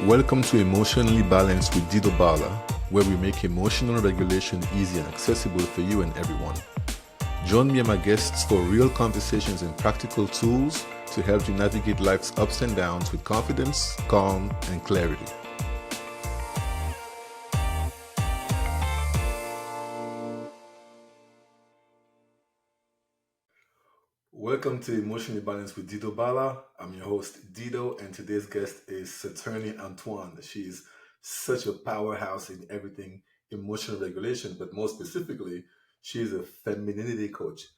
Welcome to Emotionally Balanced with Dido Balla, where we make emotional regulation easy and accessible for you and everyone. Join me and my guests for real conversations and practical tools to help you navigate life's ups and downs with confidence, calm, and clarity. Welcome to Emotionally Balanced with Dido Balla. I'm your host, Dido, and today's guest is Saturnie Antoine. She's such a powerhouse in everything emotional regulation, but more specifically, she's a femininity coach.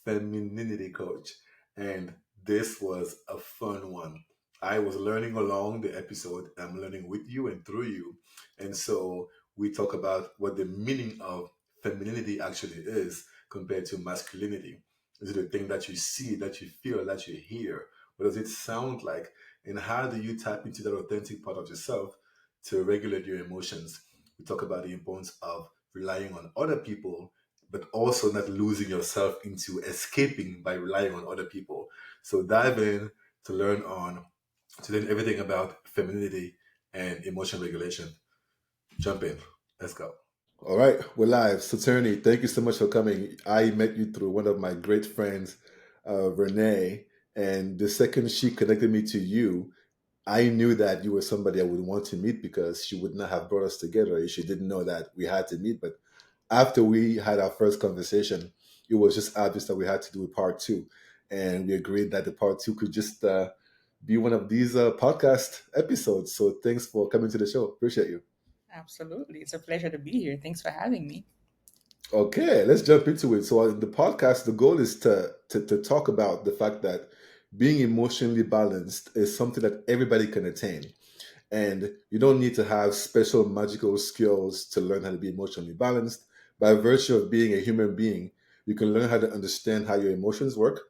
Femininity coach. And this was a fun one. I was learning along the episode. I'm learning with you and through you. And so we talk about what the meaning of femininity actually is compared to masculinity. Is it a thing that you see, that you feel, that you hear? What does it sound like? And how do you tap into that authentic part of yourself to regulate your emotions? We talk about the importance of relying on other people, but also not losing yourself into escaping by relying on other people. So dive in to learn everything about femininity and emotion regulation. Jump in. Let's go. All right, we're live. Saturnie, thank you so much for coming. I met you through one of my great friends, Renee, and the second she connected me to you, I knew that you were somebody I would want to meet because she would not have brought us together if she didn't know that we had to meet. But after we had our first conversation, it was just obvious that we had to do a part two, and we agreed that the part two could just be one of these podcast episodes. So thanks for coming to the show. Appreciate you. Absolutely. It's a pleasure to be here. Thanks for having me. Okay, let's jump into it. So, in the podcast, the goal is to talk about the fact that being emotionally balanced is something that everybody can attain. And you don't need to have special magical skills to learn how to be emotionally balanced. By virtue of being a human being, you can learn how to understand how your emotions work,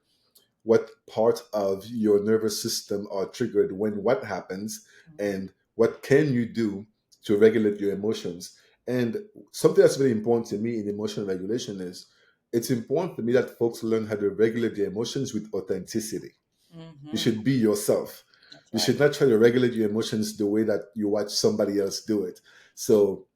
what part of your nervous system are triggered when what happens, and what can you do to regulate your emotions. And something that's really important to me in emotional regulation is it's important for me that folks learn how to regulate their emotions with authenticity. You Hmm. should be yourself. That's You right. should not try to regulate your emotions the way that you watch somebody else do it. So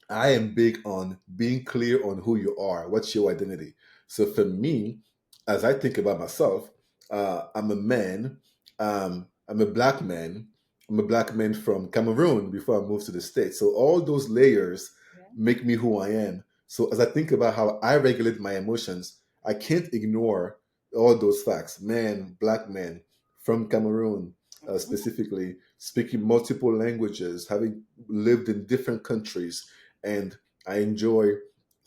I am big on being clear on who you are. What's your identity? So for me, as I think about myself, I'm a man. I'm a black man. I'm a black man from Cameroon before I moved to the States. So all those layers Yeah. make me who I am. So as I think about how I regulate my emotions, I can't ignore all those facts. Man, black man from Cameroon, Mhm. specifically speaking multiple languages, having lived in different countries, and I enjoy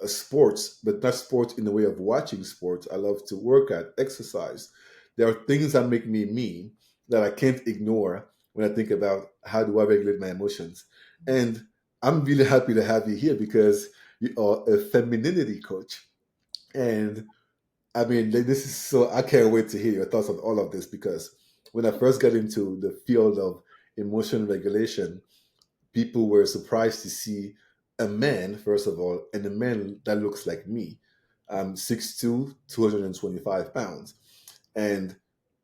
sports, but not sports in the way of watching sports. I love to work out, exercise. There are things that make me me that I can't ignore when I think about how do I regulate my emotions. And I'm really happy to have you here because you are a femininity coach. And I mean, this is so, I can't wait to hear your thoughts on all of this because when I first got into the field of emotion regulation, people were surprised to see a man, first of all, and a man that looks like me. I'm 6'2", 225 pounds. And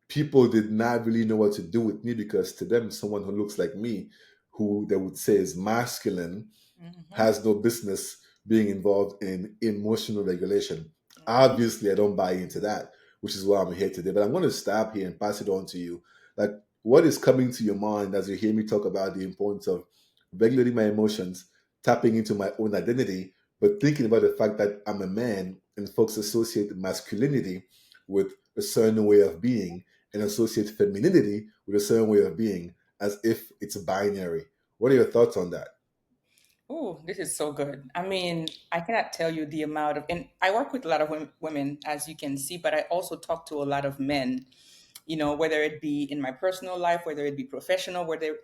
people did not really know what to do with me because to them, someone who looks like me, who they would say is masculine, Mhm. has no business being involved in emotional regulation. Mhm. Obviously, I don't buy into that, which is why I'm here today. But I'm going to stop here and pass it on to you. Like, what is coming to your mind as you hear me talk about the importance of regulating my emotions, tapping into my own identity, but thinking about the fact that I'm a man and folks associate masculinity with a certain way of being and associate femininity with a certain way of being as if it's binary. What are your thoughts on that? Oh, this is so good. I mean, I cannot tell you the amount of, and I work with a lot of women, as you can see, but I also talk to a lot of men, whether it be in my personal life, whether it be professional, whether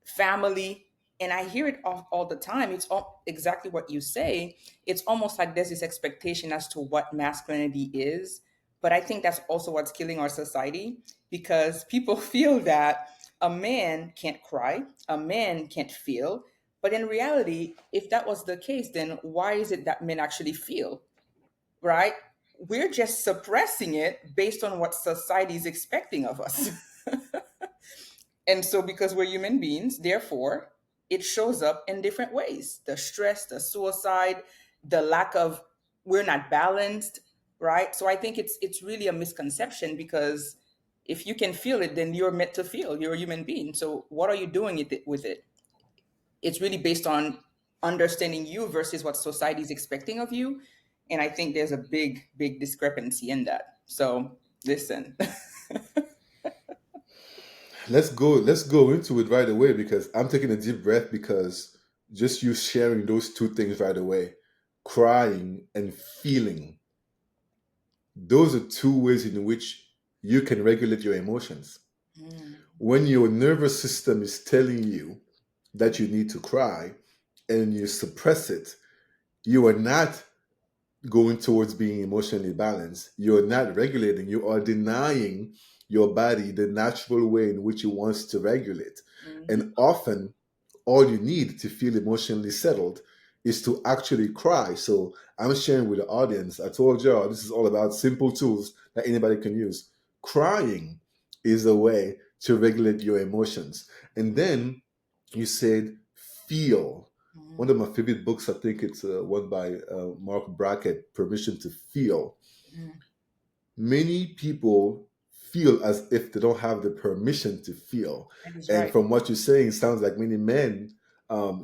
family. And I hear it all the time. It's all exactly what you say. It's almost like there's this expectation as to what masculinity is. But I think that's also what's killing our society because people feel that a man can't cry, a man can't feel. But in reality, if that was the case, then why is it that men actually feel, right? We're just suppressing it based on what society is expecting of us. And so, because we're human beings, therefore, it shows up in different ways: the stress, the suicide, the lack of, we're not balanced, right? So, I think it's really a misconception, because if you can feel it, then you're meant to feel. You're a human being. So, what are you doing with it? It's really based on understanding you versus what society is expecting of you. And I think there's a big, big discrepancy in that. So, listen. Let's go into it right away, because I'm taking a deep breath, because just you sharing those two things right away, crying and feeling, those are two ways in which you can regulate your emotions. Mm, When your nervous system is telling you that you need to cry and you suppress it, you are not going towards being emotionally balanced. You're not regulating. You are denying your body the natural way in which it wants to regulate. mhm. And often, all you need to feel emotionally settled is to actually cry. So I'm sharing with the audience. I told y'all this is all about simple tools that anybody can use. Crying is a way to regulate your emotions. And then you said feel. One Mhm. of my favorite books, I think it's one by Mark Brackett, Permission to Feel. Mhm. Many people feel as if they don't have the permission to feel. That is And right. from what you're saying, it sounds like many men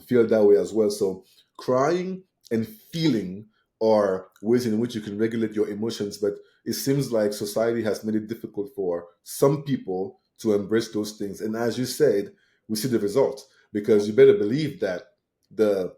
feel that way as well. So crying and feeling are ways in which you can regulate your emotions, but it seems like society has made it difficult for some people to embrace those things. And as you said, we see the results, because you better believe that the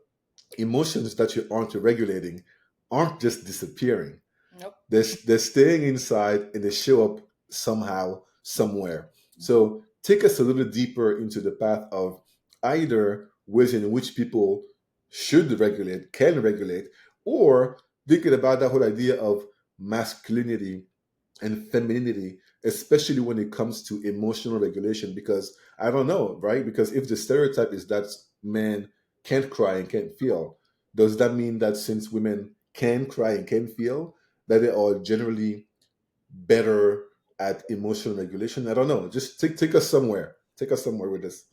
emotions that you aren't regulating aren't just disappearing. Nope. They're staying inside, and they show up somehow, somewhere. So take us a little deeper into the path of either ways in which people should regulate, can regulate, or thinking about that whole idea of masculinity and femininity, especially when it comes to emotional regulation. Because I don't know, right? Because if the stereotype is that men can't cry and can't feel, does that mean that since women can cry and can feel, that they are generally better at emotional regulation? I don't know. Just take us somewhere. Take us somewhere with this.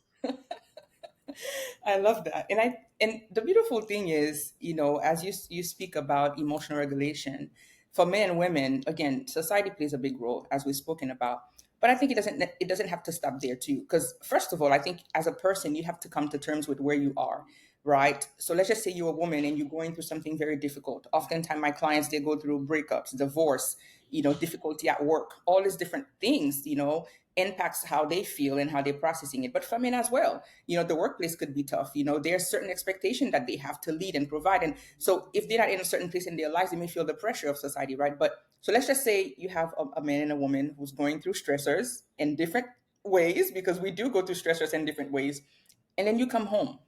I love that. And the beautiful thing is, as you speak about emotional regulation, for men and women, again, society plays a big role, as we've spoken about. But I think it doesn't have to stop there too. Because first of all, I think as a person, you have to come to terms with where you are, right? So let's just say you're a woman and you're going through something very difficult. Oftentimes my clients, they go through breakups, divorce, difficulty at work, all these different things, impacts how they feel and how they're processing it. But for men as well, the workplace could be tough. There's certain expectation that they have to lead and provide. And so if they're not in a certain place in their lives, they may feel the pressure of society, right? But so let's just say you have a man and a woman who's going through stressors in different ways, because we do go through stressors in different ways. And then you come home.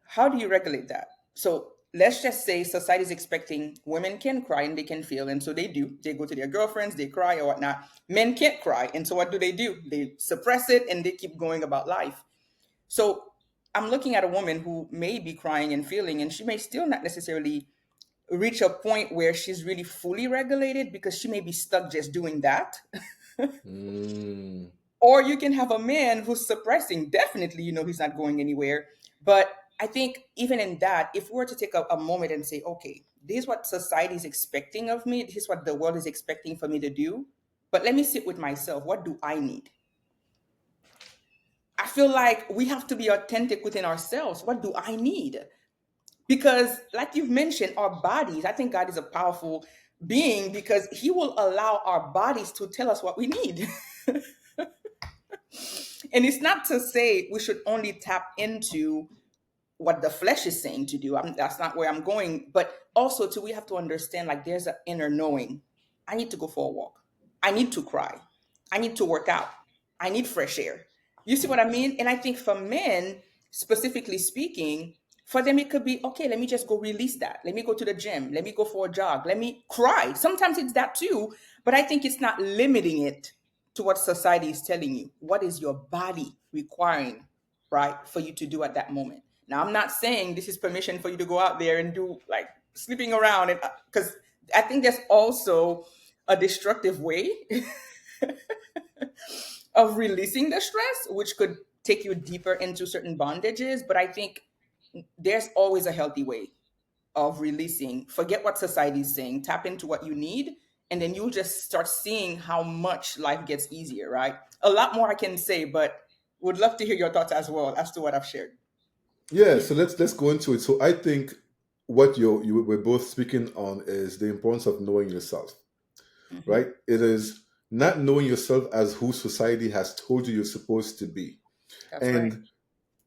How do you regulate that? So let's just say society is expecting women can cry and they can feel, and so they do. They go to their girlfriends, they cry or whatnot. Men can't cry, and so what do? They suppress it and they keep going about life. So I'm looking at a woman who may be crying and feeling, and she may still not necessarily reach a point where she's really fully regulated, because she may be stuck just doing that. Mm. Or you can have a man who's suppressing. Definitely, he's not going anywhere. But I think even in that, if we were to take a moment and say, okay, this is what society is expecting of me, this is what the world is expecting for me to do. But let me sit with myself. What do I need? I feel like we have to be authentic within ourselves. What do I need? Because, like you've mentioned, our bodies, I think God is a powerful being, because he will allow our bodies to tell us what we need. And it's not to say we should only tap into what the flesh is saying to do. That's not where I'm going. But also, too, we have to understand, like, there's an inner knowing. I need to go for a walk. I need to cry. I need to work out. I need fresh air. You see what I mean? And I think for men, specifically speaking, for them it could be, okay, let me just go release that. Let me go to the gym. Let me go for a jog. Let me cry. Sometimes it's that too. But I think it's not limiting it to what society is telling you. What is your body requiring, right, for you to do at that moment? Now, I'm not saying this is permission for you to go out there and do like sleeping around, and because I think there's also a destructive way of releasing the stress, which could take you deeper into certain bondages. But I think there's always a healthy way of releasing. Forget what society's saying, tap into what you need, and then you'll just start seeing how much life gets easier, right? A lot more I can say, but would love to hear your thoughts as well as to what I've shared. Yeah, so let's go into it. So I think what you we're both speaking on is the importance of knowing yourself, Hmm. right? It is not knowing yourself as who society has told you you're supposed to be. That's right. And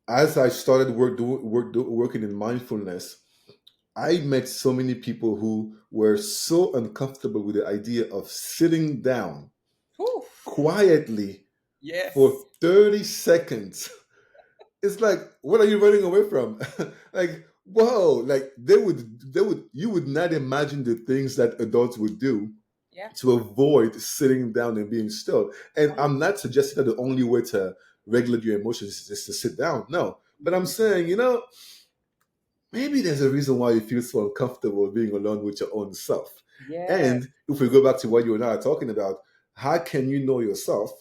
as I started working in mindfulness, I met so many people who were so uncomfortable with the idea of sitting down Whew. quietly for Yes. 30 seconds. It's like, what are you running away from? Like, whoa, like you would not imagine the things that adults would do Yeah. to avoid sitting down and being still. And I'm not suggesting that the only way to regulate your emotions is to sit down. No. But I'm saying, maybe there's a reason why you feel so uncomfortable being alone with your own self. Yeah. And if we go back to what you and I are talking about, how can you know yourself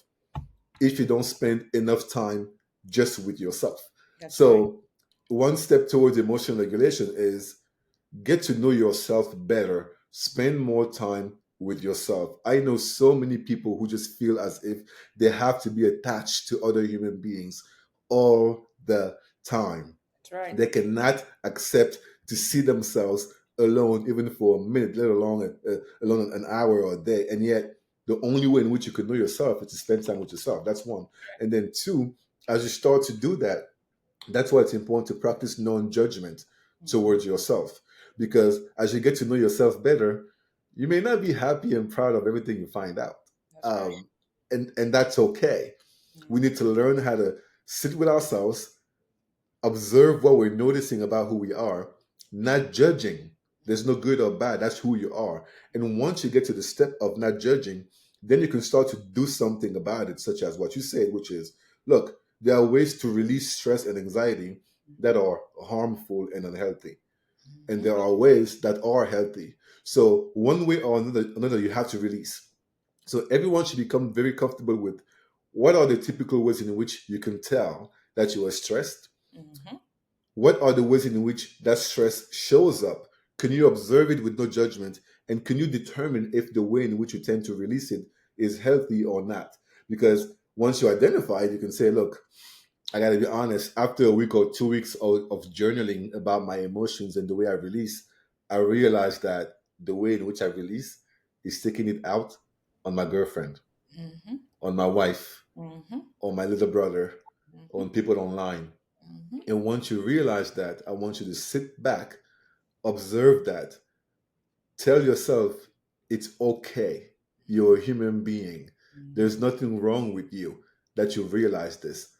if you don't spend enough time just with yourself? That's right. So, one step towards emotional regulation is get to know yourself better, spend more time with yourself. I know so many people who just feel as if they have to be attached to other human beings all the time. That's right. They cannot accept to see themselves alone, even for a minute, let alone alone an hour or a day. And yet, the only way in which you can know yourself is to spend time with yourself. That's one. And then two, as you start to do that, that's why it's important to practice non-judgment Mhm. towards yourself. Because as you get to know yourself better, you may not be happy and proud of everything you find out. That's right. Um, and that's okay. We Mhm. need to learn how to sit with ourselves, observe what we're noticing about who we are, not judging. There's no good or bad. That's who you are. And once you get to the step of not judging, then you can start to do something about it, such as what you said, which is look, there are ways to release stress and anxiety that are harmful and unhealthy. And Mhm. there are ways that are healthy. So, one way or another you have to release. So, everyone should become very comfortable with what are the typical ways in which you can tell that you are stressed. Mhm. What are the ways in which that stress shows up? Can you observe it with no judgment? And can you determine if the way in which you tend to release it is healthy or not? Because once you identify it, you can say, look, I got to be honest, after a week or 2 weeks of journaling about my emotions and the way I release, I realized that the way in which I release is taking it out on my girlfriend, Mhm. on my wife, Mhm. on my little brother, Mhm. on people online. Mhm. And once you realize that, I want you to sit back, observe that, tell yourself it's okay. You're a human being. There's Mhm. nothing wrong with you that you realize this.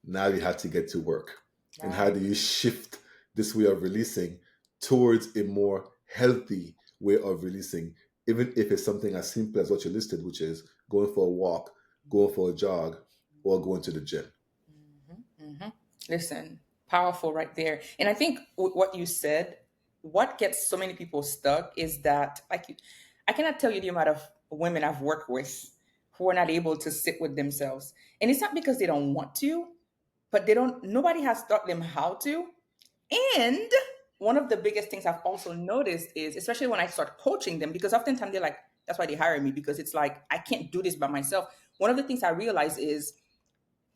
Now you have to get to work. And how Right. do you shift this way of releasing towards a more healthy way of releasing, even if it's something as simple as what you listed, which is going for a walk, going for a jog, or going to the gym? Hmm. Listen, powerful right there. And I think what you said, what gets so many people stuck is that, I cannot tell you the amount of women I've worked with who are not able to sit with themselves. And it's not because they don't want to, but nobody has taught them how to. And one of the biggest things I've also noticed is, especially when I start coaching them, because oftentimes they're like, that's why they hire me, because it's like, I can't do this by myself. One of the things I realize is,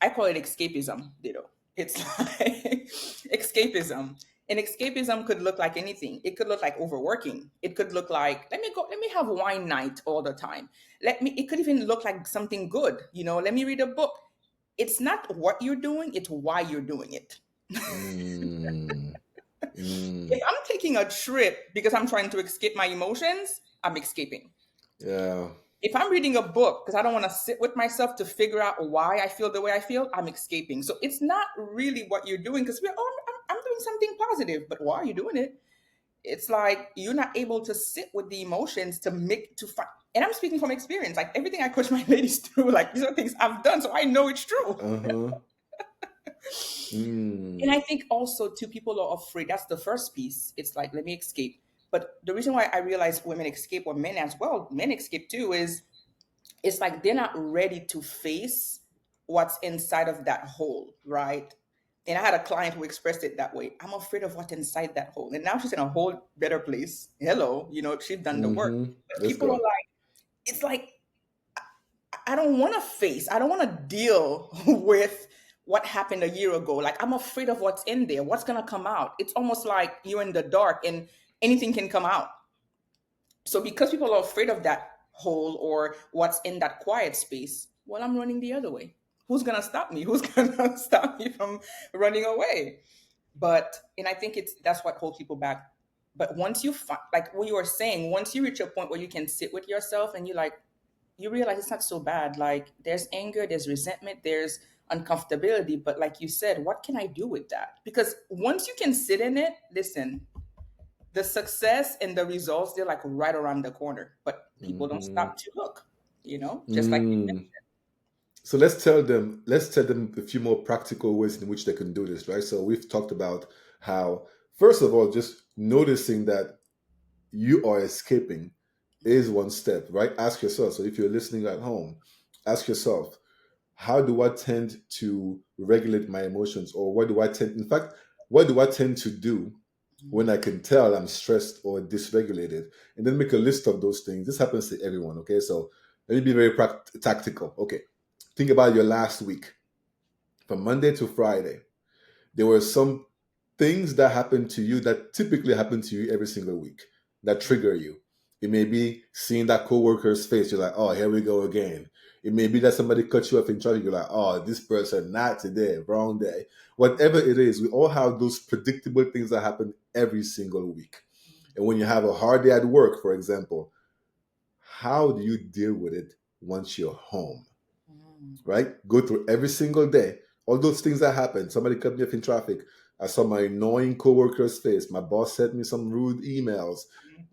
I call it escapism, Dido. It's like escapism. And escapism could look like anything. It could look like overworking. It could look like, let me have wine night all the time. It could even look like something good, let me read a book. It's not what you're doing, it's why you're doing it. Mm, If mm, I'm taking a trip because I'm trying to escape my emotions, I'm escaping. yeah. If I'm reading a book because I don't want to sit with myself to figure out why I feel the way I feel, I'm escaping. So it's not really what you're doing because I'm doing something positive, but why are you doing it? It's like you're not able to sit with the emotions to find. And I'm speaking from experience. Like everything I coach my ladies through, like these are things I've done, so I know it's true. Uh huh. And Mm, I think also too, people are afraid. That's the first piece. It's like, let me escape. But the reason why I realize women escape, or men as well, men escape too, is it's like they're not ready to face. what's inside of that hole, right? And I had a client who expressed it that way. I'm afraid of what's inside that hole. And now she's in a whole better place. Hello, she's done the work. Mm-hmm. But Let's people are go. like, it's like, I don't want to face, I don't want to deal with what happened a year ago. Like, I'm afraid of what's in there, what's going to come out. It's almost like you're in the dark and anything can come out. So because people are afraid of that hole or what's in that quiet space, well, I'm running the other way. Who's gonna stop me? Who's gonna stop me from running away? And I think that's what holds people back. But once you find, like what you were saying, once you reach a point where you can sit with yourself and you realize it's not so bad. Like there's anger, there's resentment, there's uncomfortability. But like you said, what can I do with that? Because once you can sit in it, listen, the success and the results, they're like right around the corner, but people don't Mm-hmm. stop to look, just like you Mm. So let's tell them a few more practical ways in which they can do this, right? So we've talked about how, first of all, just noticing that you are escaping is one step, right? Ask yourself. So if you're listening at home, ask yourself, how do I tend to regulate my emotions? Or in fact, what do I tend to do when I mentioned. can tell I'm stressed or dysregulated? And then make a list of those things. This happens to everyone, okay? So let me be very tactical. Okay. Think about your last week from Monday to Friday. There were some things that happened to you that typically happen to you every single week that trigger you. It may be seeing that coworker's face. You're like, oh, here we go again. It may be that somebody cut you off in traffic. You're like, oh, this person, not today, wrong day. Whatever it is, we all have those predictable things that happen every single week. And when you have a hard day at work, for example, how do you deal with it once you're home? Mhm. Right? Go through every single day. All those things that happen. Somebody cut me off in traffic. I saw my annoying coworker's face. My boss sent me some rude emails.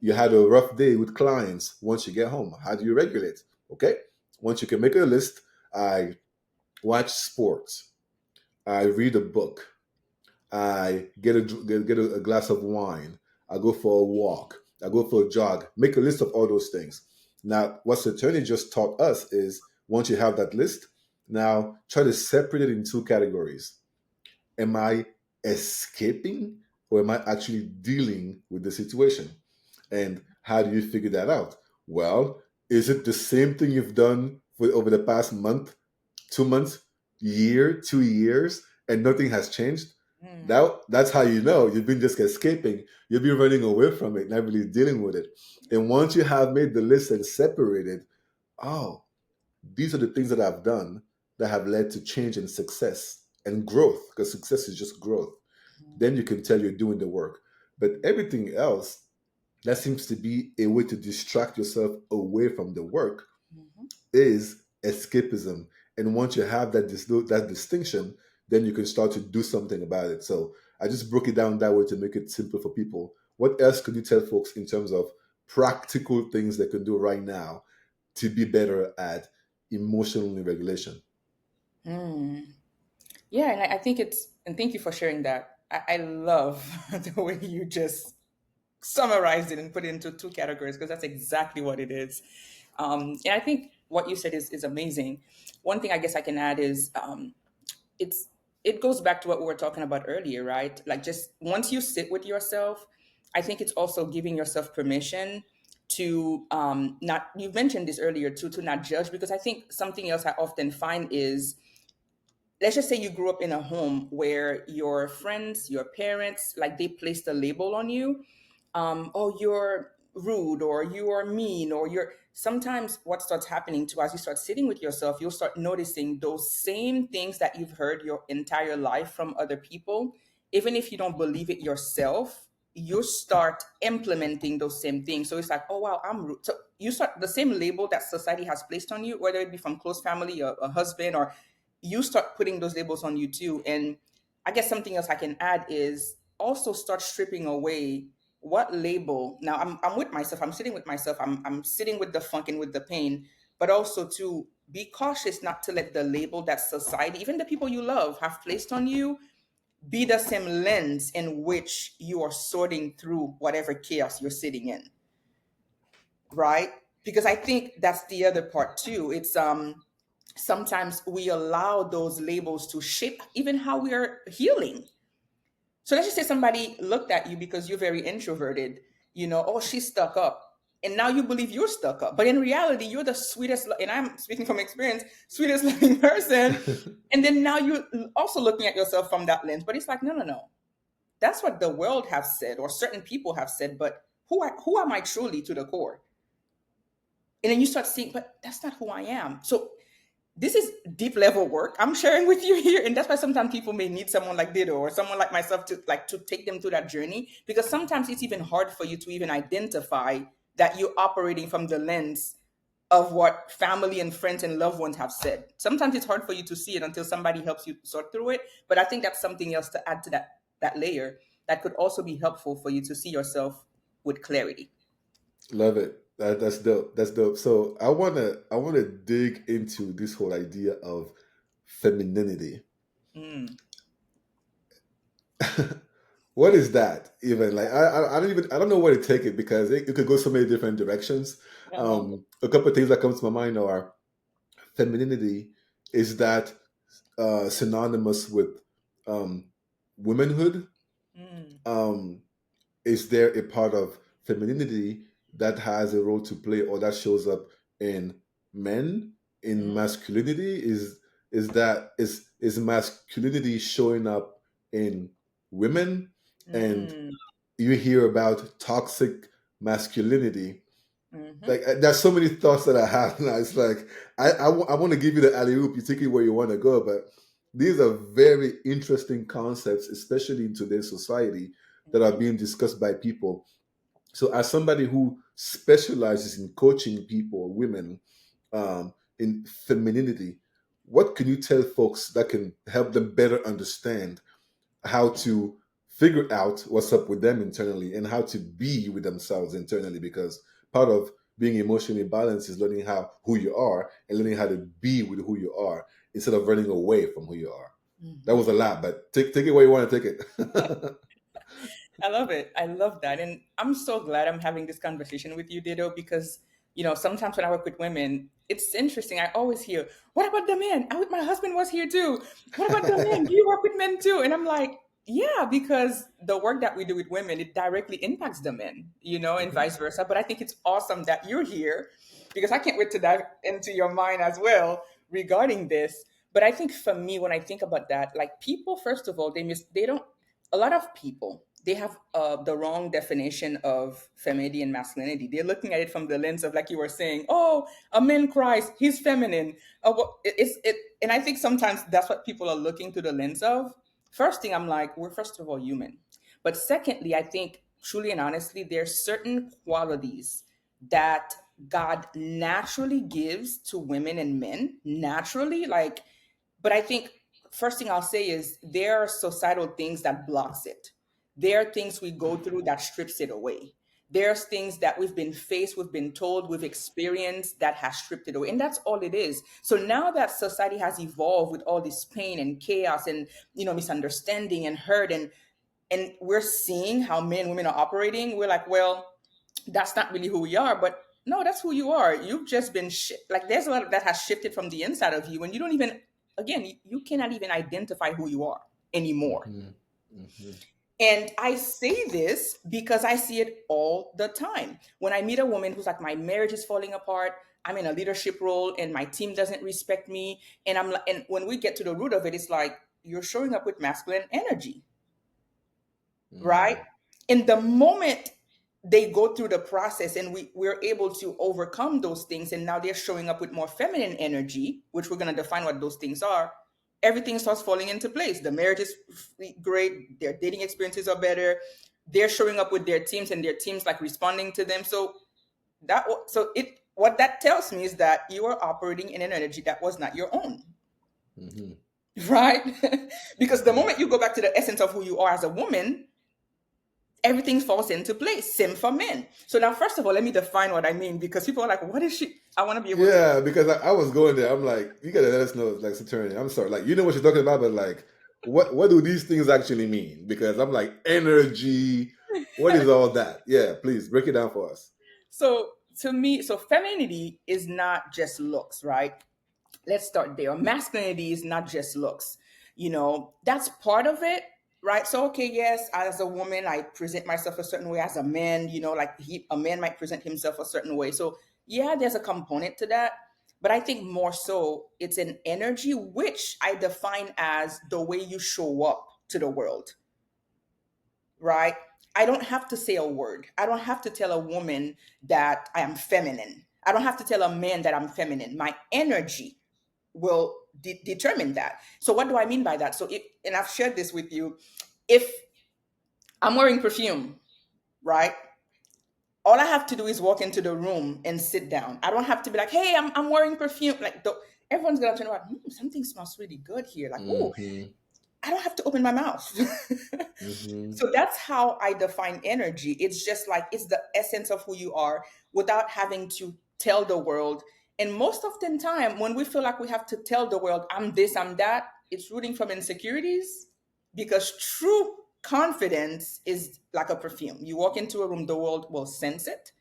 You had a rough day with clients. Once you get home, how do you regulate? Okay. Once you can make a list, I watch sports. I read a book. I get a glass of wine. I go for a walk. I go for a jog. Make a list of all those things. Now, what Saturnie just taught us is once you have that list, now try to separate it in two categories. Am I escaping or am I actually dealing with the situation? And how do you figure that out? Well, is it the same thing you've done for over the past month, 2 months, year, 2 years, and nothing has changed? Mm. That's how you know you've been just escaping. You've been running away from it, not really dealing with it. And once you have made the list and separated, oh, these are the things that I've done that have led to change and success and growth, because success is just growth. Then you can tell you're doing the work. But everything else, that seems to be a way to distract yourself away from the work, Mhm. is escapism. And once you have that distinction, then you can start to do something about it. So I just broke it down that way to make it simple for people. What else could you tell folks in terms of practical things they can do right now to be better at emotional regulation? Mm. Yeah, and I think and thank you for sharing that. I love the way you just summarized it and put it into two categories because that's exactly what it is. And I think what you said is amazing. One thing I guess I can add is it's it goes back to what we were talking about earlier, right? Like just once you sit with yourself, I think it's also giving yourself permission to not, you mentioned this earlier too, to not judge, because I think something else I often find is, let's just say you grew up in a home where your friends, your parents, like they placed a label on you. Oh, you're rude or you're mean or you're, sometimes what starts happening too, as you start sitting with yourself, you'll start noticing those same things that you've heard your entire life from other people. Even if you don't believe it yourself, you start implementing those same things. So it's like, oh wow, I'm rude. So you start the same label that society has placed on you, whether it be from close family, a husband, or you start putting those labels on you too. And I guess something else I can add is also start stripping away what label. Now I'm with myself, I'm sitting with myself, I'm sitting with the funk and with the pain, but also to be cautious not to let the label that society, even the people you love, have placed on you be the same lens in which you are sorting through whatever chaos you're sitting in, right? Because I think that's the other part too. It's sometimes we allow those labels to shape even how we are healing. So let's just say somebody looked at you because you're very introverted, oh, she's stuck up. And now you believe you're stuck up. But in reality, you're the sweetest, and I'm speaking from experience, sweetest loving person. And then now you're also looking at yourself from that lens. But it's like, no, no, no. That's what the world has said, or certain people have said. But who am I truly to the core? And then you start seeing, but that's not who I am. So this is deep level work I'm sharing with you here, and that's why sometimes people may need someone like Dido or someone like myself to take them through that journey, because sometimes it's even hard for you to even identify that you're operating from the lens of what family and friends and loved ones have said. Sometimes it's hard for you to see it until somebody helps you sort through it, but I think that's something else to add to that layer that could also be helpful for you to see yourself with clarity. Love it. That's dope. That's dope. So I wanna dig into this whole idea of femininity. Mm. What is that even? Like I don't know where to take it, because it could go so many different directions. Uh-huh. A couple of things that come to my mind are, femininity, is that synonymous with um, womanhood? Mm. Um, is there a part of femininity that has a role to play, or that shows up in men, in Mm. masculinity? Is masculinity showing up in women? And Mm. you hear about toxic masculinity. Mm-hmm. Like, there's so many thoughts that I have now. It's like I want to give you the alley oop, you take it where you want to go, but these are very interesting concepts, especially in today's society, that are Mm-hmm. being discussed by people. So, as somebody who specializes in coaching people, women, in femininity, what can you tell folks that can help them better understand how to figure out what's up with them internally, and how to be with themselves internally? Because part of being emotionally balanced is learning who you are, and learning how to be with who you are, instead of running away from who you are. That Mm-hmm. was a lot, but take it where you want to take it. I love it. I love that. And I'm so glad I'm having this conversation with you, Dido, because, sometimes when I work with women, it's interesting. I always hear, what about the men? My husband was here too. What about the men? Do you work with men too? And I'm like, yeah, because the work that we do with women, it directly impacts the men, and Mhm. vice versa. But I think it's awesome that you're here, because I can't wait to dive into your mind as well regarding this. But I think for me, when I think about that, like, people, first of all, they don't, a lot of people, they have the wrong definition of femininity and masculinity. They're looking at it from the lens of, like you were saying, oh, a man cries, he's feminine. And I think sometimes that's what people are looking through the lens of. First thing, I'm like, we're first of all human. But secondly, I think truly and honestly, there's certain qualities that God naturally gives to women and men, naturally. Like, but I think first thing I'll say is there are societal things that blocks it. There are things we go through that strips it away. There's things that we've been faced, we've been told, we've experienced that has stripped it away. And that's all it is. So now that society has evolved with all this pain and chaos and, misunderstanding and hurt, and we're seeing how men and women are operating, we're like, well, that's not really who we are. But no, that's who you are. You've just been like, there's a lot of that has shifted from the inside of you, and you don't even, again, you cannot even identify who you are anymore. Mhm. Mhm. And I say this because I see it all the time. When I meet a woman who's like, my marriage is falling apart, I'm in a leadership role and my team doesn't respect me, and I'm like, and when we get to the root of it, it's like, you're showing up with masculine energy, right? Mm. In the moment they go through the process and we're able to overcome those things, and now they're showing up with more feminine energy, which we're going to define what those things are, everything starts falling into place. The marriage is great, their dating experiences are better, they're showing up with their teams and their teams like responding to them. So what that tells me is that you are operating in an energy that was not your own. Mhm. Right. Because the Mhm. moment you go back to the essence of who you are as a woman, everything falls into place. Same for men. So now, first of all, let me define what I mean, because people are like, what is she? I want to be able to. Yeah, because I was going there. I'm like, you gotta let us know, like, Saturnia. I'm sorry, like, you know what you're talking about, but like, what do these things actually mean? Because I'm like, energy. What is all that? Yeah, please break it down for us. So to me, so femininity is not just looks, right? Let's start there. Masculinity is not just looks. That's part of it, right? So, okay, yes, as a woman, I present myself a certain way. As a man, like a man might present himself a certain way. So, yeah, there's a component to that. But I think more so, it's an energy, which I define as the way you show up to the world, right? I don't have to say a word. I don't have to tell a woman that I am feminine. I don't have to tell a man that I'm feminine. My energy will determine that. So what do I mean by that? So and I've shared this with you. If I'm wearing perfume, right? All I have to do is walk into the room and sit down. I don't have to be like, hey, I'm wearing perfume. Like everyone's gonna turn around. Something smells really good here. Like, oh, Mm-hmm. I don't have to open my mouth. Mm-hmm. So that's how I define energy. It's just like it's the essence of who you are without having to tell the world. And most of the time, when we feel like we have to tell the world, I'm this, I'm that, it's rooting from insecurities, because true confidence is like a perfume. You walk into a room, the world will sense it.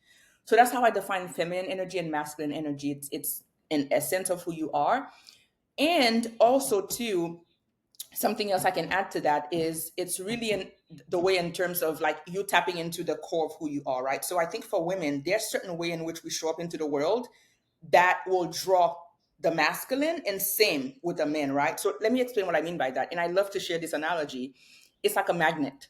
So that's how I define feminine energy and masculine energy. It's an essence of who you are. And also, too, something else I can add to that is it's really in the way in terms of like you tapping into the core of who you are, right? So I think for women, there's certain way in which we show up into the world that will draw the masculine, and same with the men, right? So let me explain what I mean by that. And I love to share this analogy. It's like a magnet,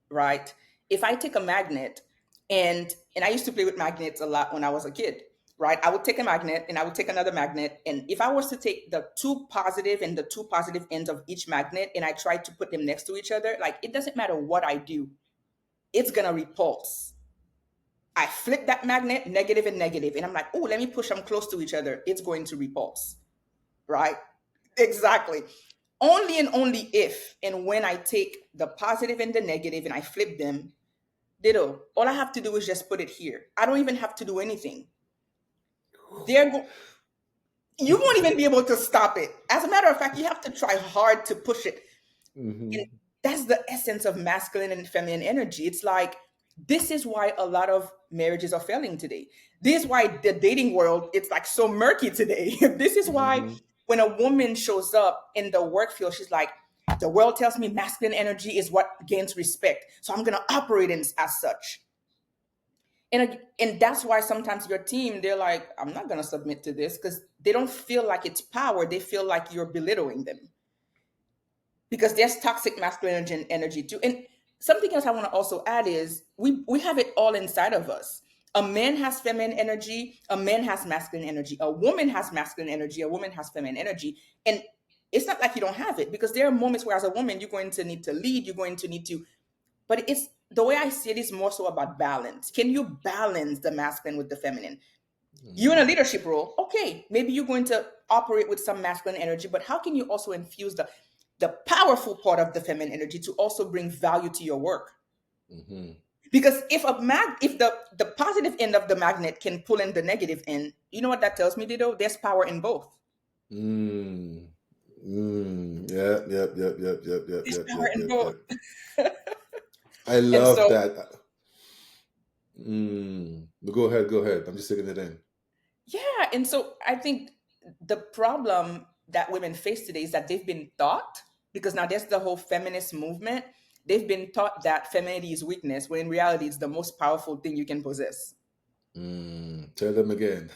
right? If I take a magnet and I used to play with magnets a lot when I was a kid, right? I would take a magnet and I would take another magnet, and if I was to take the two positive and the two positive ends of each magnet and I tried to put them next to each other, like it doesn't matter what I do, it's gonna repulse. I flip that magnet, negative and negative, and I'm like, oh, let me push them close to each other. It's going to repulse, right? Exactly. Only and only if and when I take the positive and the negative and I flip them, ditto. All I have to do is just put it here. I don't even have to do anything. They're go- you won't even be able to stop it. As a matter of fact, you have to try hard to push it. And Mm-hmm. that's the essence of masculine and feminine energy. It's like this is why a lot of marriages are failing today. This is why the dating world it's like so murky today. This is why Mm-hmm. when a woman shows up in the work field, she's like, the world tells me masculine energy is what gains respect. So I'm gonna operate as such. And that's why sometimes your team, they're like, I'm not gonna submit to this because they don't feel like it's power. They feel like you're belittling them because there's toxic masculine energy too. And something else I want to also add is we have it all inside of us. A man has feminine energy, a man has masculine energy, a woman has masculine energy, a woman has feminine energy. And it's not like you don't have it, because there are moments where as a woman you're going to need to lead, you're going to need to, but it's the way I see it is more so about balance. Can you balance the masculine with the feminine? You're in a leadership role, okay, maybe you're going to operate with some masculine energy, but how can you also infuse the powerful part of the feminine energy to also bring value to your work? Mm-hmm. Because if the positive end of the magnet can pull in the negative end, you know what that tells me, Dido? There's power in both. Mm. Mm. Yep, yep, yep, yep, yep, yep, There's yep, power yep, in yep, both. yep. I And love so, that. But go ahead, go ahead. I'm just taking it in. yeah, and so I think the problem that women face today is that they've been taught, because now there's the whole feminist movement. They've been taught that femininity is weakness, when in reality it's the most powerful thing you can possess. Tell them again.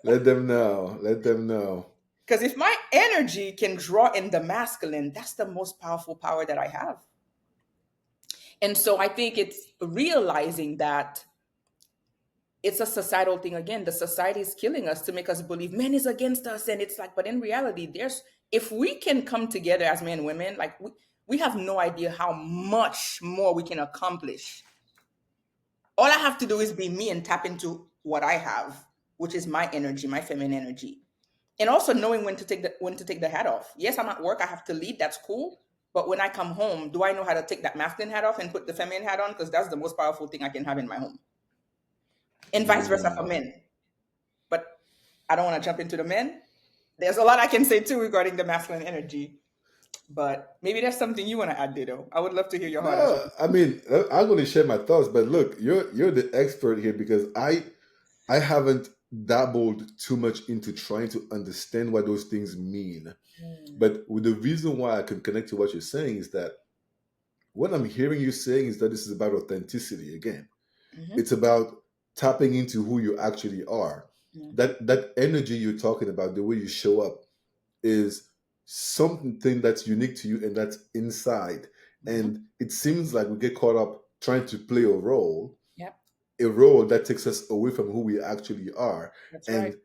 Let them know. Let them know. Because if my energy can draw in the masculine, that's the most powerful power that I have. And so I think it's realizing that it's a societal thing again. The society is killing us to make us believe men is against us. And it's like, but in reality, if we can come together as men and women, like we have no idea how much more we can accomplish. All I have to do is be me and tap into what I have, which is my energy, my feminine energy. And also knowing when to take the hat off. Yes, I'm at work, I have to lead, that's cool. But when I come home, do I know how to take that masculine hat off and put the feminine hat on? Because that's the most powerful thing I can have in my home. And vice versa for Mm. men. But I don't want to jump into the men. There's a lot I can say too regarding the masculine energy. But maybe that's something you want to add, Dido. I would love to hear your heart as No, well. I mean, I'm going to share my thoughts, but look, you're the expert here because I haven't. dabbled too much into trying to understand what those things mean. Mm. But the reason why I can connect to what you're saying is that what I'm hearing you saying is that this is about authenticity again. Mm-hmm. It's about tapping into who you actually are. Mm-hmm. That energy you're talking about, the way you show up, is something that's unique to you and that's inside. Mm-hmm. And it seems like we get caught up trying to play Yep. a role that takes us away from who we actually are. That's right. And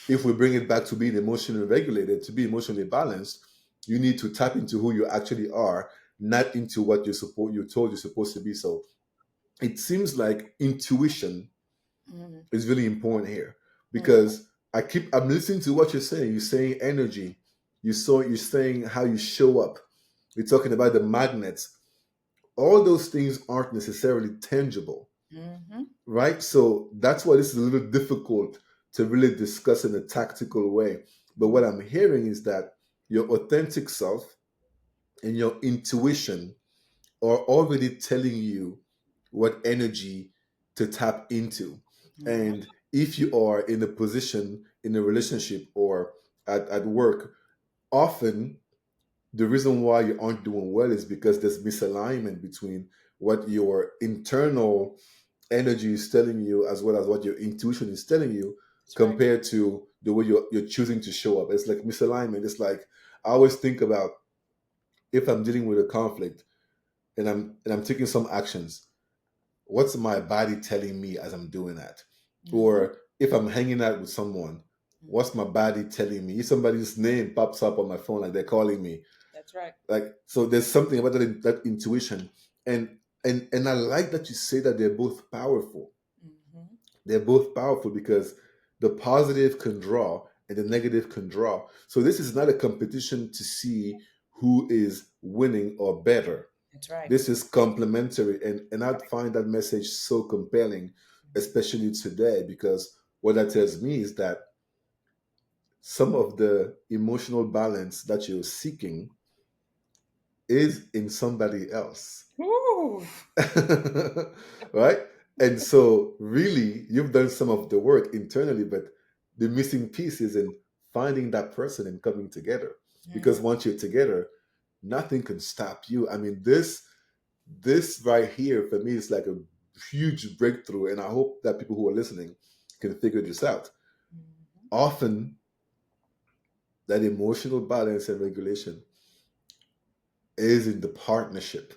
if we bring it back to being emotionally regulated, to be emotionally balanced, you need to tap into who you actually are, not into what you're told you're supposed to be. So it seems like intuition Mm-hmm. is really important here Mm-hmm. because I'm listening to what you're saying. You're saying energy. You're saying how you show up. You're talking about the magnets. All those things aren't necessarily tangible, Mm-hmm. right? So that's why this is a little difficult to really discuss in a tactical way. But what I'm hearing is that your authentic self and your intuition are already telling you what energy to tap into. Mm-hmm. And if you are in a position, in a relationship, or at work, often the reason why you aren't doing well is because there's misalignment between what your internal energy is telling you as well as what your intuition is telling you That's right. compared to the way you're choosing to show up. It's like misalignment. It's like I always think about if I'm dealing with a conflict and I'm taking some actions, what's my body telling me as I'm doing that? Mm-hmm. Or if I'm hanging out with someone, what's my body telling me? If somebody's name pops up on my phone, like they're calling me, That's right. like so, there's something about that intuition, and and I like that you say that they're both powerful. Mm-hmm. They're both powerful because the positive can draw and the negative can draw. So this is not a competition to see who is winning or better. That's right. This is complementary, and I find that message so compelling, especially today, because what that tells me is that some of the emotional balance that you're seeking is in somebody else. Ooh. Right? And so, really, you've done some of the work internally, but the missing piece is in finding that person and coming together. Because Mm-hmm. once you're together, nothing can stop you. I mean, this right here for me is like a huge breakthrough, and I hope that people who are listening can figure this out. Mm-hmm. Often, that emotional balance and regulation is in the partnership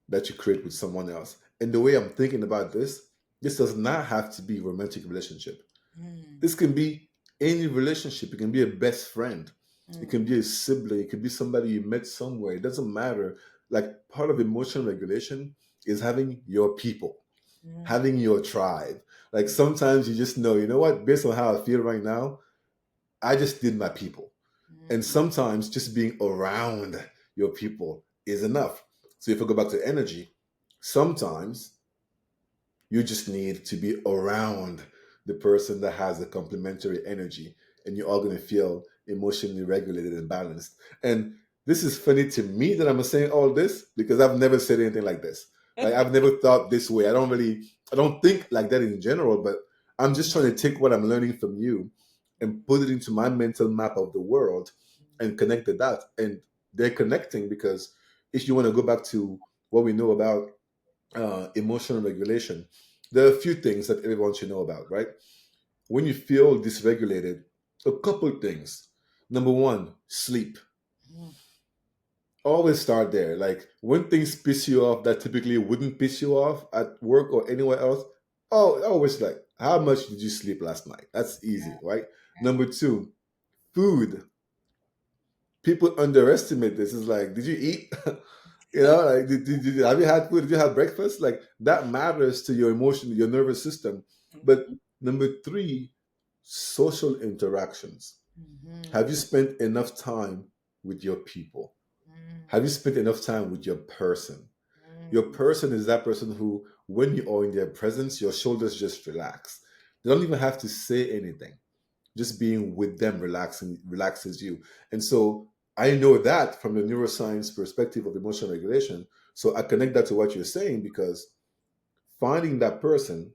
that you create with someone else. And the way I'm thinking about this does not have to be a romantic relationship. Mm-hmm. This can be any relationship. It can be a best friend. It can Mm-hmm. be a sibling. It can be somebody you met somewhere. It doesn't matter. Like part of emotional regulation is having your people, having your tribe. Like sometimes you just know, you know what, based on how I feel right now, I just need my people. And Mm-hmm. sometimes just being around your people is enough. So if I go back to energy, sometimes you just need to be around the person that has a complementary energy, and you're all going to feel emotionally regulated and balanced. And this is funny to me that I'm saying all this because I've never said anything like this. Like I've never thought this way. I don't think like that in general, but I'm just trying to take what I'm learning from you and put it into my mental map of the world and connect the dots. And they're connecting because if you want to go back to what we know about emotional regulation, there are a few things that everyone should know about, right? When you feel dysregulated, a couple things. Number one, sleep. Mm-hmm. Always start there. Like when things piss you off that typically wouldn't piss you off at work or anywhere else, oh, always like, how much did you sleep last night? That's Yeah. easy, right? Yeah. Number two, food. People underestimate this. It's like, did you eat? Like, have you had food? Did you have breakfast? Like, that matters to your emotion, your nervous system. But Mm-hmm. number three, social interactions. Mm-hmm. Have you spent enough time with your people? Have you Mm-hmm. spent enough time with your person? Your Mm-hmm. person is that person who, when you are in their presence, your shoulders just relax. They don't even have to say anything, just being with them relaxes you. And so I know that from the neuroscience perspective of emotional regulation. So I connect that to what you're saying because finding that person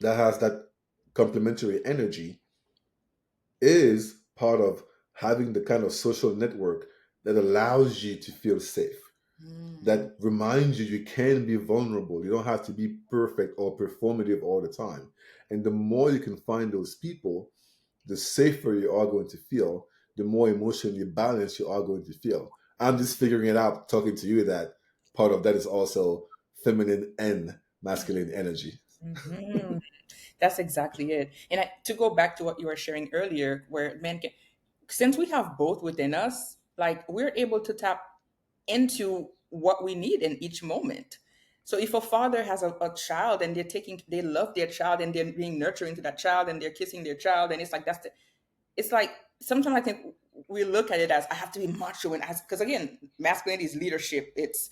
that has that complementary energy is part of having the kind of social network that allows you to feel safe, Mm. that reminds you you can be vulnerable. You don't have to be perfect or performative all the time. And the more you can find those people, the safer you are going to feel, the more emotionally balanced you are going to feel. I'm just figuring it out talking to you that part of that is also feminine and masculine energy. Mhm. That's exactly it. And to go back to what you were sharing earlier, where men can, since we have both within us, like we're able to tap into what we need in each moment. So if a father has a child and they love their child and they're being nurturing to that child and they're kissing their child, and it's like it's like sometimes I think we look at it as I have to be macho and as because again, masculinity is leadership, it's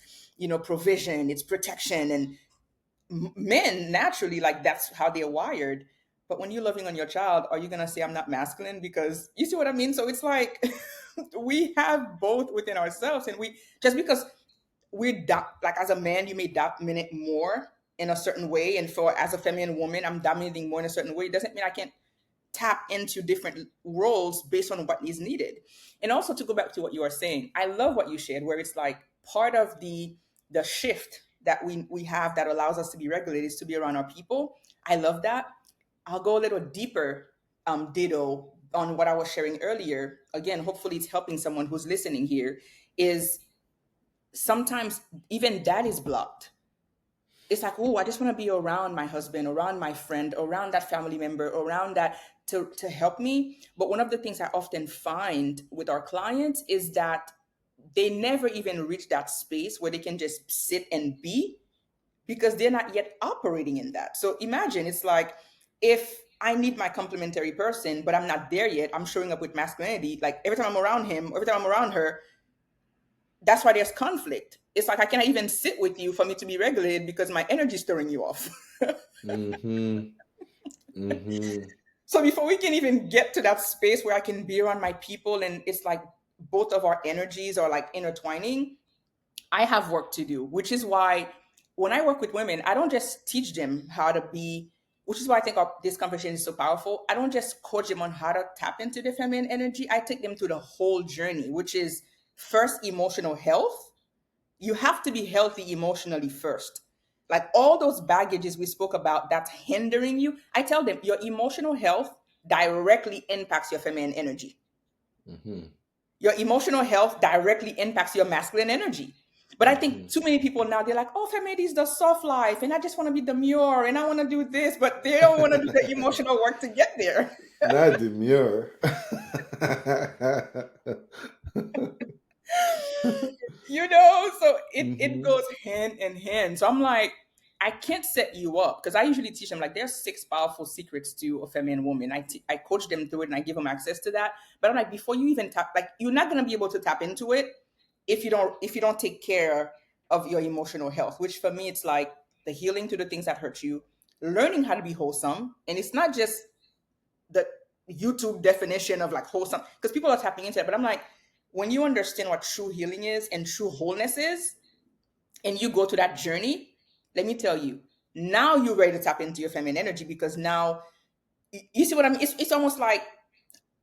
provision, it's protection, and men naturally like that's how they're wired. But when you're loving on your child, are you gonna say I'm not masculine? Because you see what I mean. So it's like we have both within ourselves, and we just because like as a man you may dominate more in a certain way, and for as a feminine woman I'm dominating more in a certain way, it doesn't mean I can't tap into different roles based on what is needed. And also to go back to what you are saying, I love what you shared, where it's like part of the shift that we have that allows us to be regulated is to be around our people. I love that. I'll go a little deeper, Dido, on what I was sharing earlier. Again, hopefully it's helping someone who's listening here. Is sometimes even that is blocked. It's like, oh, I just want to be around my husband, around my friend, around that family member, around that to help me. But one of the things I often find with our clients is that they never even reach that space where they can just sit and be because they're not yet operating in that. So imagine it's like if I need my complementary person, but I'm not there yet, I'm showing up with masculinity. Like every time I'm around him, every time I'm around her, that's why there's conflict. It's like I cannot even sit with you for me to be regulated because my energy is throwing you off. Mm-hmm. Mm-hmm. So before we can even get to that space where I can be around my people and it's like both of our energies are like intertwining, I have work to do, which is why when I work with women, I don't just teach them how to be, which is why I think this conversation is so powerful. I don't just coach them on how to tap into the feminine energy. I take them through the whole journey, which is first emotional health. You have to be healthy emotionally first. Like all those baggages we spoke about that's hindering you, I tell them your emotional health directly impacts your feminine energy. Mm-hmm. Your emotional health directly impacts your masculine energy. But I think Mm-hmm. too many people now they're like, oh, femininity is the soft life, and I just want to be demure, and I want to do this, but they don't want to do the emotional work to get there. Not demure. So it Mm-hmm. goes hand in hand. So I'm like, I can't set you up because I usually teach them like there's 6 powerful secrets to a feminine woman. I coach them through it and I give them access to that. But I'm like, before you even tap, like you're not gonna be able to tap into it if you don't take care of your emotional health. Which for me, it's like the healing to the things that hurt you, learning how to be wholesome, and it's not just the YouTube definition of like wholesome because people are tapping into it. But I'm like, when you understand what true healing is and true wholeness is, and you go to that journey, let me tell you, now you're ready to tap into your feminine energy because now you see what I mean. It's almost like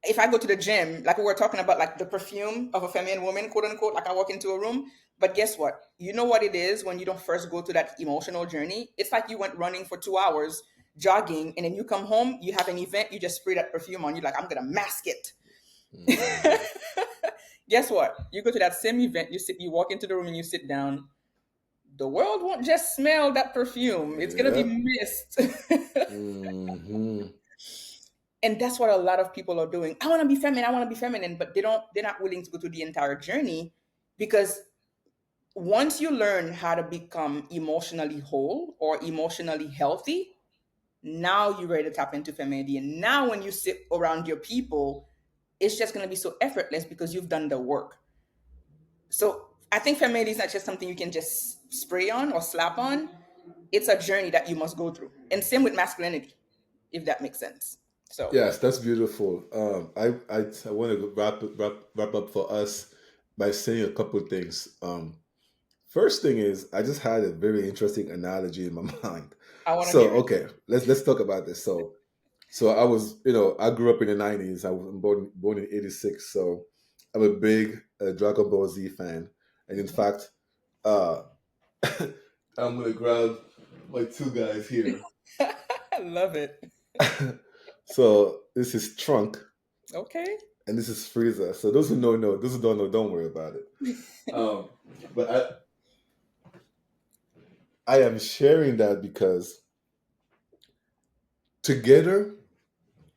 if I go to the gym, like we were talking about, like the perfume of a feminine woman, quote unquote, like I walk into a room. But guess what? You know what it is when you don't first go to that emotional journey? It's like you went running for 2 hours, jogging, and then you come home, you have an event, you just spray that perfume on. You're like, I'm gonna mask it. Mm-hmm. Guess what? You go to that same event, you walk into the room and you sit down. The world won't just smell that perfume. It's gonna be Yep. mist. Mm-hmm. And that's what a lot of people are doing. I want to be feminine, I want to be feminine, but they're not willing to go through the entire journey because once you learn how to become emotionally whole or emotionally healthy, now you're ready to tap into femininity. And now when you sit around your people, it's just going to be so effortless because you've done the work. So I think femininity is not just something you can just spray on or slap on. It's a journey that you must go through. And same with masculinity, if that makes sense. So Yes, that's beautiful. I want to wrap up for us by saying a couple of things. First thing is, I just had a very interesting analogy in my mind. I want to So, hear it. okay, let's talk about this. So, So I was, I grew up in the 90s. I was born in 86. So I'm a big Dragon Ball Z fan. And in fact, uh, I'm going to grab my two guys here. I love it. So this is Trunk Okay. and this is Frieza. So those who know. Those who don't know, don't worry about it. Um, but I am sharing that because together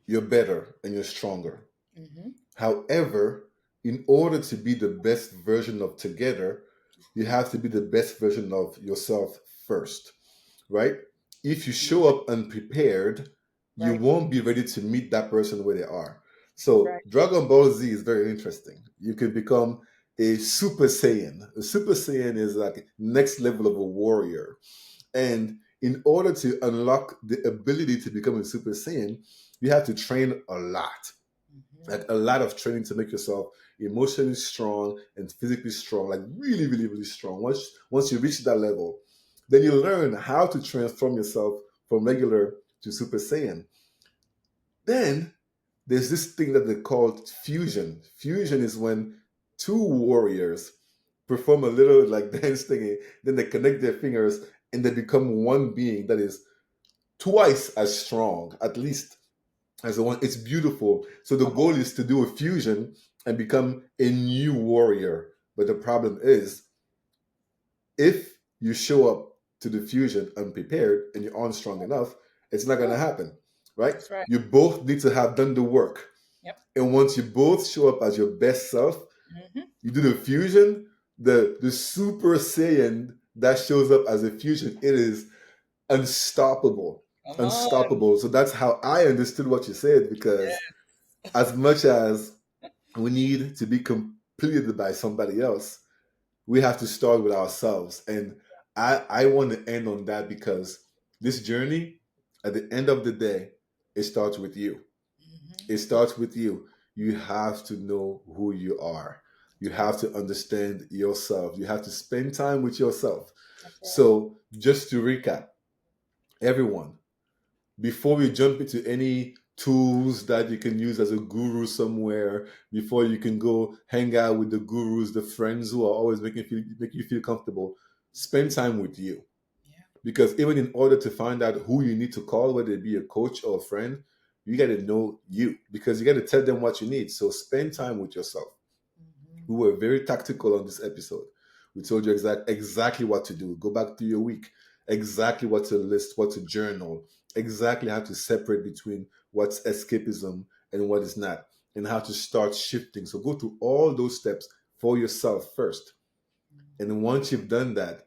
you're better and you're stronger. Hmm. However, in order to be the best version of together, you have to be the best version of yourself first, right? If you show up unprepared, you Right. won't be ready to meet that person where they are. So, Right. Dragon Ball Z is very interesting. You can become a Super Saiyan. A Super Saiyan is like next level of a warrior. And in order to unlock the ability to become a Super Saiyan, you have to train a lot, Hmm. like a lot of training to make yourself emotionally strong and physically strong, like really, really, really strong. Once you reach that level, then you learn how to transform yourself from regular to Super Saiyan. Then there's this thing that they call fusion. Fusion is when two warriors perform a little like dance thingy, then they connect their fingers and they become one being that is twice as strong, at least as the one. It's beautiful. So the Come goal on. is to do a fusion and become a new warrior. But the problem is, if you show up to the fusion unprepared and you aren't strong enough, it's not going to Ooh, happen, right? that's right. You both need to have done the work. Yep. And once you both show up as your best self, Hmm. you do the fusion, the Super Saiyan that shows up as a fusion, it is unstoppable. Come on. Unstoppable. So that's how I understood what you said, because Yeah. as much as we need to be completed by somebody else, we have to start with ourselves. And I want to end on that because this journey, at the end of the day, it starts with you. Hmm. It starts with you. You have to know who you are. You That's right. have to understand yourself. You have to spend time with yourself. That's right. So, just to recap, everyone, before we jump into any tools that you can use as a guru somewhere, before you can go hang out with the gurus, the friends who are always make you feel comfortable, spend time with you. Yeah. Because even in order to find out who you need to call, whether it be a coach or a friend, you got to know you, because you got to tell them what you need. So spend time with yourself. Hmm. We were very tactical on this episode. We told you exactly what to do. Go back to your week, exactly what to list, what to journal, exactly how to separate between what's escapism and what is not, and how to start shifting. So go through all those steps for yourself first. And then once you've done that,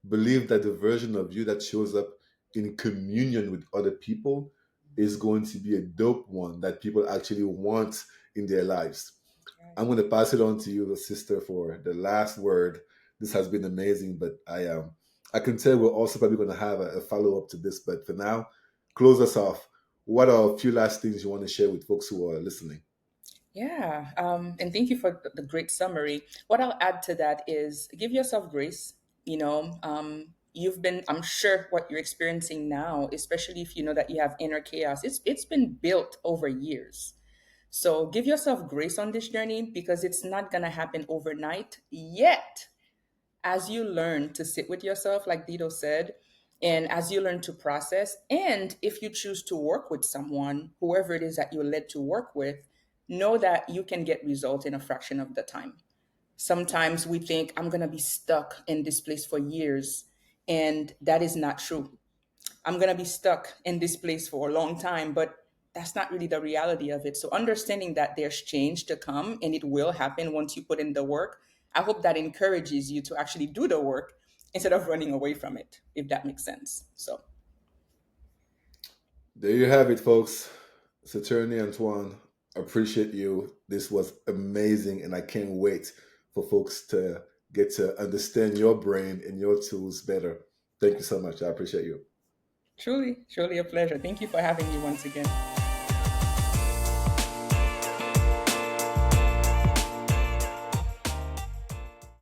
believe that the version of you that shows up in communion with other people is Hmm. going to be a dope one that people actually want in their lives. That's right. I'm going to pass it on to you, sister, for the last word. This has been amazing, but I can tell we're also probably going to have a follow up to this. But for now, close us off. What are a few last things you want to share with folks who are listening? Yeah, and thank you for the great summary. What I'll add to that is give yourself grace. You've been, I'm sure, what you're experiencing now, especially if you know that you have inner chaos. It's been built over years. So give yourself grace on this journey because it's not gonna happen overnight. Yet, as you learn to sit with yourself, like Dido said, and as you learn to process, and if you choose to work with someone, whoever it is that you're led to work with, know that you can get results in a fraction of the time. Sometimes we think, I'm going to be stuck in this place for years, and that is not true. I'm going to be stuck in this place for a long time, but that's not really the reality of it. So, understanding that there's change to come and it will happen once you put in the work, I hope that encourages you to actually do the work instead of running away from it, if that makes sense. So, There you have it, folks. Saturni Antoine, appreciate you. This was amazing, and I can't wait for folks to get to understand your brain and your tools better. Thank you so much. I appreciate you. truly, truly a pleasure. Thank you for having me once again.